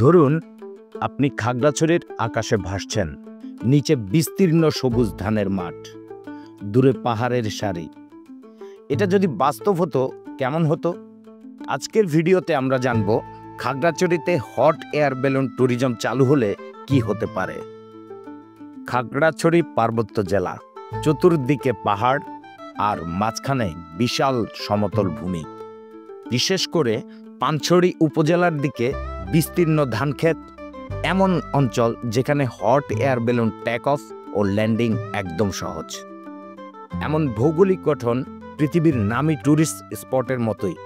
ধরুন আপনি খাগড়াছড়ির আকাশে ভাসছেন, নিচে বিস্তীর্ণ সবুজ ধানের মাঠ, দূরে পাহাড়ের সারি। এটা যদি বাস্তব হতো কেমন হতো? আজকের ভিডিওতে আমরা জানব খাগড়াছড়িতে হট এয়ার বেলুন ট্যুরিজম চালু হলে কি হতে পারে। খাগড়াছড়ি পার্বত্য জেলা, চতুর্দিকে পাহাড় আর মাঝখানে বিশাল সমতল ভূমি। বিশেষ করে পানছড়ি উপজেলার দিকে বিস্তীর্ণ ধানক্ষেত, এমন অঞ্চল যেখানে hot air balloon take off ও ল্যান্ডিং একদম সহজ। এমন ভৌগোলিক গঠন পৃথিবীর নামী ট্যুরিস্ট স্পটের মতোই।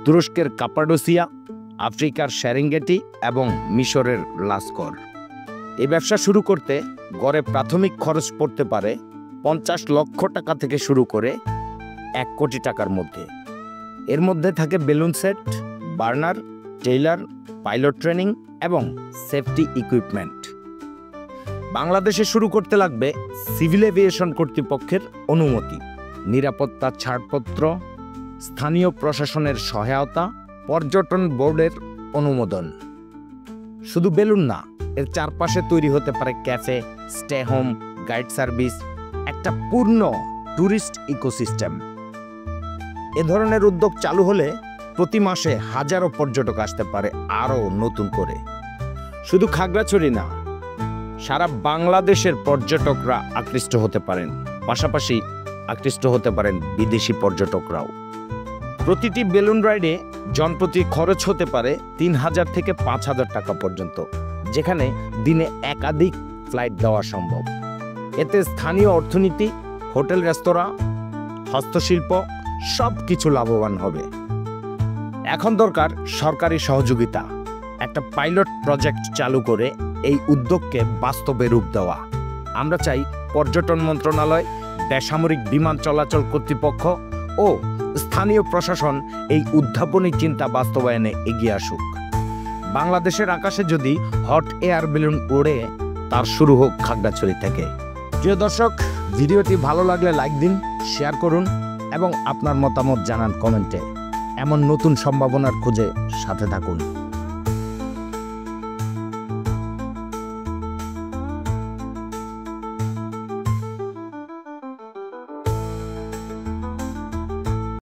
তুরস্কের কাপাডোসিয়া, আফ্রিকার সেরেঙ্গেটি এবং মিশরের লাস্কর। এই ব্যবসা শুরু করতে গড়ে প্রাথমিক খরচ পড়তে পারে 50 লক্ষ টাকা থেকে শুরু করে 1 কোটি টাকার মধ্যে। এর মধ্যে থাকে balloon set, burner, trailer, pilot training এবং সেফটি ইকুইপমেন্ট। বাংলাদেশে শুরু করতে লাগবে সিভিল এভিয়েশন কর্তৃপক্ষের অনুমতি, নিরাপত্তা ছাড়পত্র, স্থানীয় প্রশাসনের সহায়তা, পর্যটন বোর্ডের অনুমোদন। শুধু বেলুন না, এর চারপাশে তৈরি হতে পারে cafe, stay home, guide service, একটা পূর্ণ ট্যুরিস্ট ইকোসিস্টেম। এ ধরনের উদ্যোগ চালু হলে প্রতি মাসে হাজারো পর্যটক আসতে পারে আরও নতুন করে। শুধু খাগড়াছড়ি না, সারা বাংলাদেশের পর্যটকরা আকৃষ্ট হতে পারেন, পাশাপাশি আকৃষ্ট হতে পারেন বিদেশি পর্যটকরাও। প্রতিটি বেলুন রাইডে জনপ্রতি খরচ হতে পারে 3000 থেকে 5000 টাকা পর্যন্ত, যেখানে দিনে একাধিক ফ্লাইট দেওয়া সম্ভব। এতে স্থানীয় অর্থনীতি, হোটেল, রেস্তোরাঁ, হস্তশিল্প সব কিছু লাভবান হবে। এখন দরকার সরকারি সহযোগিতা। একটা পাইলট প্রজেক্ট চালু করে এই উদ্যোগকে বাস্তবে রূপ দেওয়া। আমরা চাই পর্যটন মন্ত্রণালয়, বেসামরিক বিমান চলাচল কর্তৃপক্ষ ও স্থানীয় প্রশাসন এই উদ্ভাবনী চিন্তা বাস্তবায়নে এগিয়ে আসুক। বাংলাদেশের আকাশে যদি হট এয়ার বেলুন ওড়ে, তার শুরু হোক খাগড়াছড়ি থেকে। প্রিয় দর্শক, ভিডিওটি ভালো লাগলে লাইক দিন, শেয়ার করুন এবং আপনার মতামত জানান কমেন্টে। এমন নতুন সম্ভাবনার খোঁজে সাথে থাকুন।